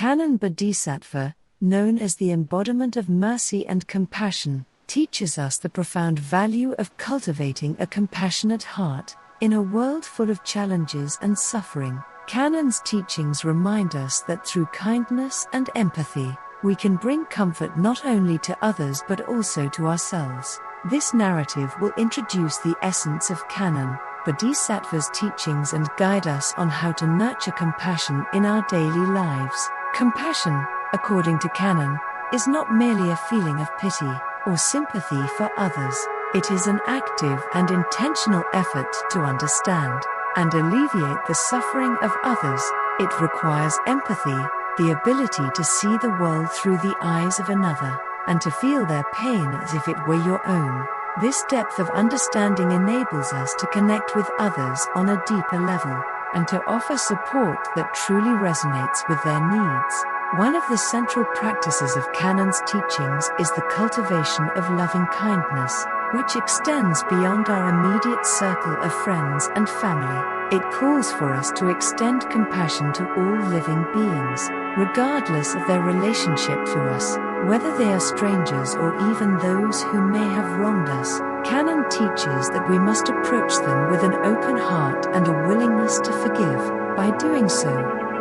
Kannon Bodhisattva, known as the embodiment of mercy and compassion, teaches us the profound value of cultivating a compassionate heart. In a world full of challenges and suffering, Kannon's teachings remind us that through kindness and empathy, we can bring comfort not only to others but also to ourselves. This narrative will introduce the essence of Kannon Bodhisattva's teachings and guide us on how to nurture compassion in our daily lives. Compassion, according to Kannon, is not merely a feeling of pity or sympathy for others. It is an active and intentional effort to understand and alleviate the suffering of others. It requires empathy, the ability to see the world through the eyes of another, and to feel their pain as if it were your own. This depth of understanding enables us to connect with others on a deeper level, and to offer support that truly resonates with their needs. One of the central practices of Kannon's teachings is the cultivation of loving kindness, which extends beyond our immediate circle of friends and family. It calls for us to extend compassion to all living beings, regardless of their relationship to us, whether they are strangers or even those who may have wronged us. Kannon teaches that we must approach them with an open heart and a willingness to forgive. By doing so,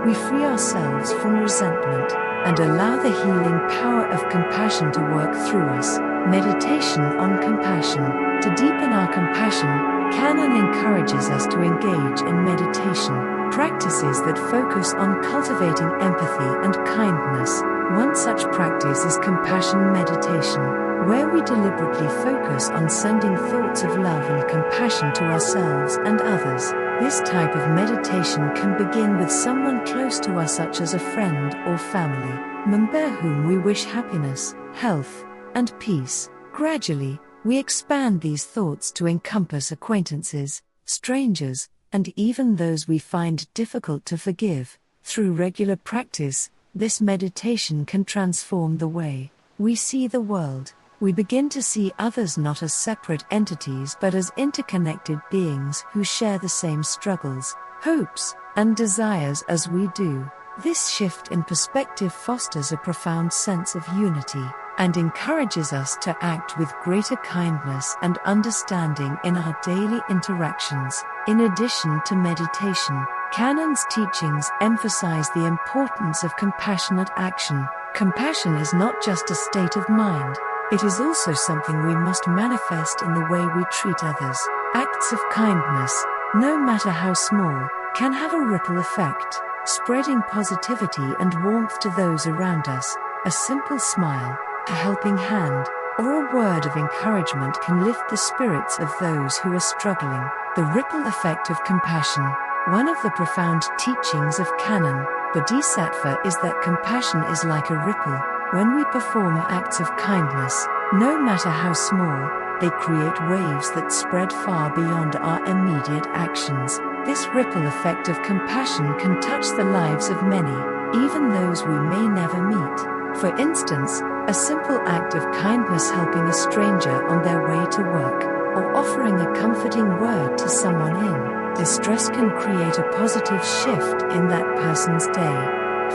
we free ourselves from resentment and allow the healing power of compassion to work through us. Meditation on compassion. To deepen our compassion, Kannon encourages us to engage in meditation, practices that focus on cultivating empathy and kindness. One such practice is compassion meditation, where we deliberately focus on sending thoughts of love and compassion to ourselves and others. This type of meditation can begin with someone close to us, such as a friend or family member whom we wish happiness, health, and peace. Gradually, we expand these thoughts to encompass acquaintances, strangers, and even those we find difficult to forgive. Through regular practice, this meditation can transform the way we see the world. We begin to see others not as separate entities but as interconnected beings who share the same struggles, hopes, and desires as we do. This shift in perspective fosters a profound sense of unity and encourages us to act with greater kindness and understanding in our daily interactions. In addition to meditation, Kannon's teachings emphasize the importance of compassionate action. Compassion is not just a state of mind, it is also something we must manifest in the way we treat others. Acts of kindness, no matter how small, can have a ripple effect, spreading positivity and warmth to those around us. A simple smile, a helping hand, or a word of encouragement can lift the spirits of those who are struggling. The ripple effect of compassion. One of the profound teachings of Kannon Bodhisattva is that compassion is like a ripple. When we perform acts of kindness, no matter how small, they create waves that spread far beyond our immediate actions. This ripple effect of compassion can touch the lives of many, even those we may never meet. For instance, a simple act of kindness helping a stranger on their way to work, or offering a comforting word to someone in distress can create a positive shift in that person's day.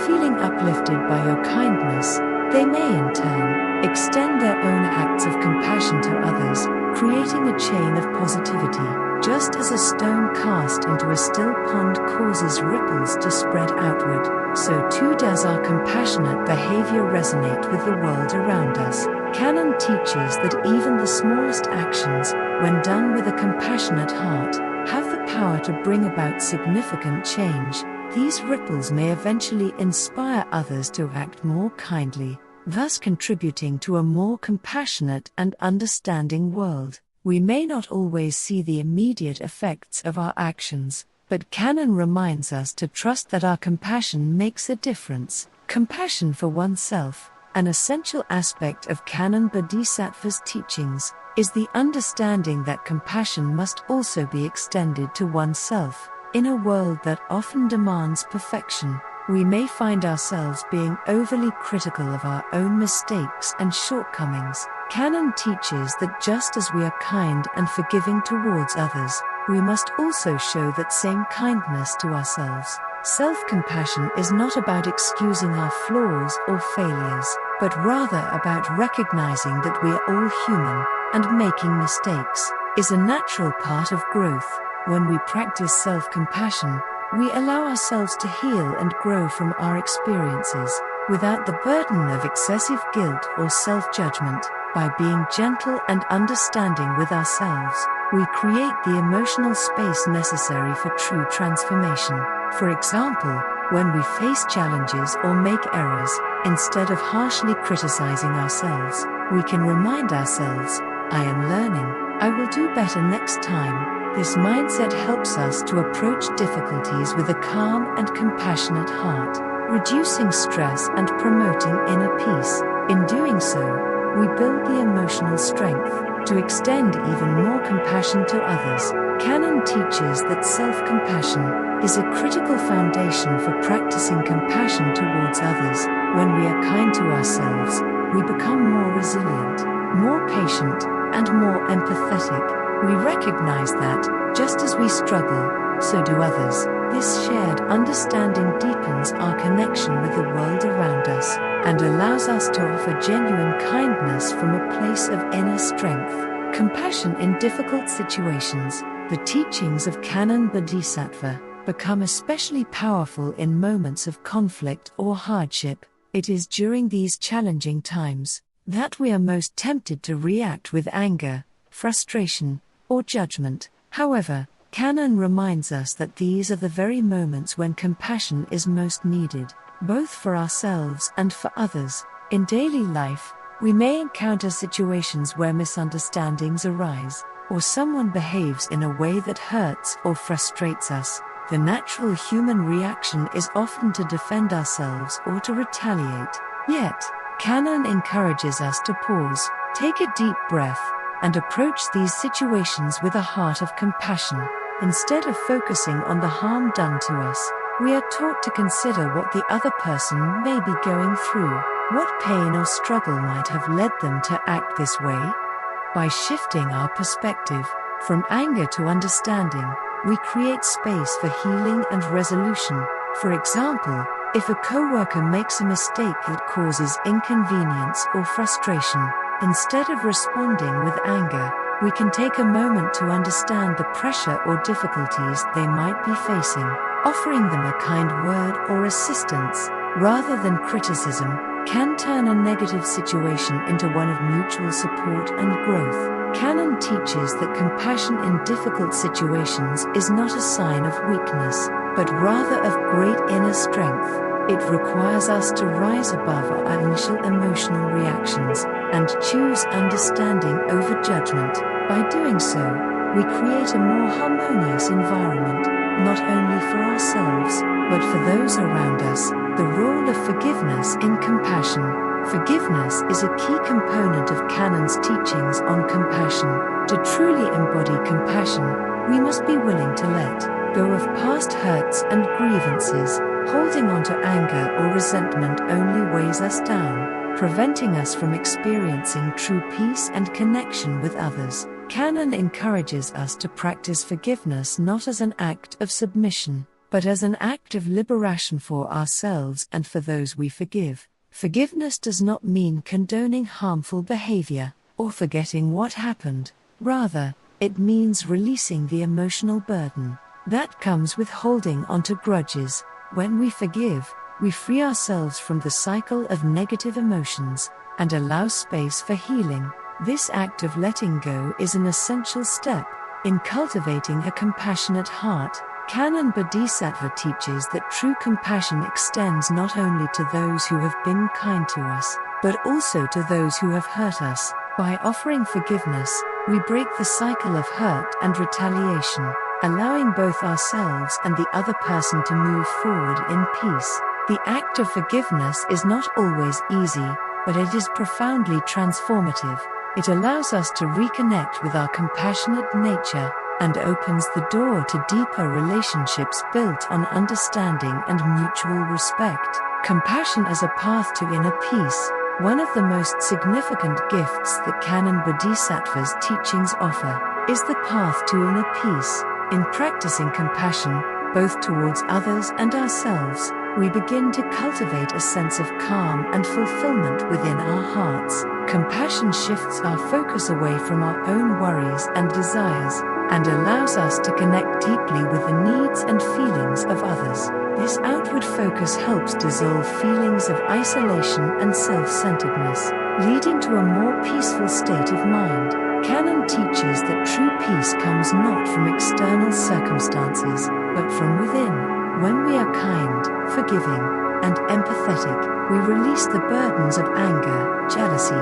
Feeling uplifted by your kindness, they may in turn extend their own acts of compassion to others, creating a chain of positivity. Just as a stone cast into a still pond causes ripples to spread outward, so too does our compassionate behavior resonate with the world around us. Kannon teaches that even the smallest actions, when done with a compassionate heart, have the power to bring about significant change. These ripples may eventually inspire others to act more kindly, thus contributing to a more compassionate and understanding world. We may not always see the immediate effects of our actions, but Kannon reminds us to trust that our compassion makes a difference. Compassion for oneself, an essential aspect of Kannon Bodhisattva's teachings, is the understanding that compassion must also be extended to oneself. In a world that often demands perfection, we may find ourselves being overly critical of our own mistakes and shortcomings. Kannon teaches that just as we are kind and forgiving towards others, we must also show that same kindness to ourselves. Self-compassion is not about excusing our flaws or failures, but rather about recognizing that we are all human, and making mistakes is a natural part of growth. When we practice self-compassion, we allow ourselves to heal and grow from our experiences, without the burden of excessive guilt or self-judgment. By being gentle and understanding with ourselves, we create the emotional space necessary for true transformation. For example, when we face challenges or make errors, instead of harshly criticizing ourselves, we can remind ourselves, "I am learning, I will do better next time." This mindset helps us to approach difficulties with a calm and compassionate heart, reducing stress and promoting inner peace. In doing so, we build the emotional strength to extend even more compassion to others. Kannon teaches that self-compassion is a critical foundation for practicing compassion towards others. When we are kind to ourselves, we become more resilient, more patient, and more empathetic. We recognize that, just as we struggle, so do others. This shared understanding deepens our connection with the world around us, and allows us to offer genuine kindness from a place of inner strength. Compassion in difficult situations. The teachings of Kannon Bodhisattva become especially powerful in moments of conflict or hardship. It is during these challenging times that we are most tempted to react with anger, frustration, or judgment. However, Kannon reminds us that these are the very moments when compassion is most needed, both for ourselves and for others. In daily life, we may encounter situations where misunderstandings arise, or someone behaves in a way that hurts or frustrates us. The natural human reaction is often to defend ourselves or to retaliate. Yet, Kannon encourages us to pause, take a deep breath, and approach these situations with a heart of compassion. Instead of focusing on the harm done to us, we are taught to consider what the other person may be going through, what pain or struggle might have led them to act this way. By shifting our perspective from anger to understanding, we create space for healing and resolution. For example, if a coworker makes a mistake that causes inconvenience or frustration, instead of responding with anger, we can take a moment to understand the pressure or difficulties they might be facing. Offering them a kind word or assistance, rather than criticism, can turn a negative situation into one of mutual support and growth. Kannon teaches that compassion in difficult situations is not a sign of weakness, but rather of great inner strength. It requires us to rise above our initial emotional reactions and choose understanding over judgment. By doing so, we create a more harmonious environment, not only for ourselves, but for those around us. The role of forgiveness in compassion. Forgiveness is a key component of Kannon's teachings on compassion. To truly embody compassion, we must be willing to let go of past hurts and grievances. Holding on to anger or resentment only weighs us down, preventing us from experiencing true peace and connection with others. Kannon encourages us to practice forgiveness not as an act of submission, but as an act of liberation for ourselves and for those we forgive. Forgiveness does not mean condoning harmful behavior or forgetting what happened. Rather, it means releasing the emotional burden that comes with holding onto grudges. When we forgive, we free ourselves from the cycle of negative emotions and allow space for healing. This act of letting go is an essential step in cultivating a compassionate heart. Kannon Bodhisattva teaches that true compassion extends not only to those who have been kind to us, but also to those who have hurt us. By offering forgiveness, we break the cycle of hurt and retaliation, allowing both ourselves and the other person to move forward in peace. The act of forgiveness is not always easy, but it is profoundly transformative. It allows us to reconnect with our compassionate nature and opens the door to deeper relationships built on understanding and mutual respect. Compassion as a path to inner peace. One of the most significant gifts that Kannon Bodhisattva's teachings offer is the path to inner peace. In practicing compassion, both towards others and ourselves, we begin to cultivate a sense of calm and fulfillment within our hearts. Compassion shifts our focus away from our own worries and desires, and allows us to connect deeply with the needs and feelings of others. This outward focus helps dissolve feelings of isolation and self-centeredness, leading to a more peaceful state of mind. Kannon teaches that true peace comes not from external circumstances, but from within. When we are kind, forgiving, and empathetic, we release the burdens of anger, jealousy,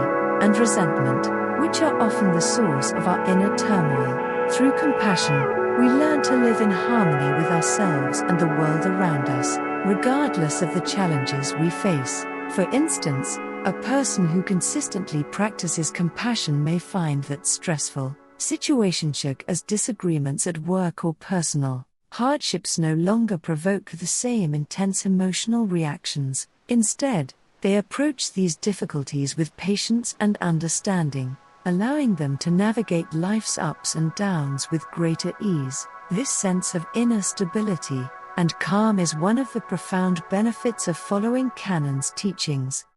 and resentment, which are often the source of our inner turmoil. Through compassion, we learn to live in harmony with ourselves and the world around us, regardless of the challenges we face. For instance, a person who consistently practices compassion may find that stressful situations, such as disagreements at work or personal hardships, no longer provoke the same intense emotional reactions. Instead, they approach these difficulties with patience and understanding, allowing them to navigate life's ups and downs with greater ease. This sense of inner stability and calm is one of the profound benefits of following Kannon's teachings.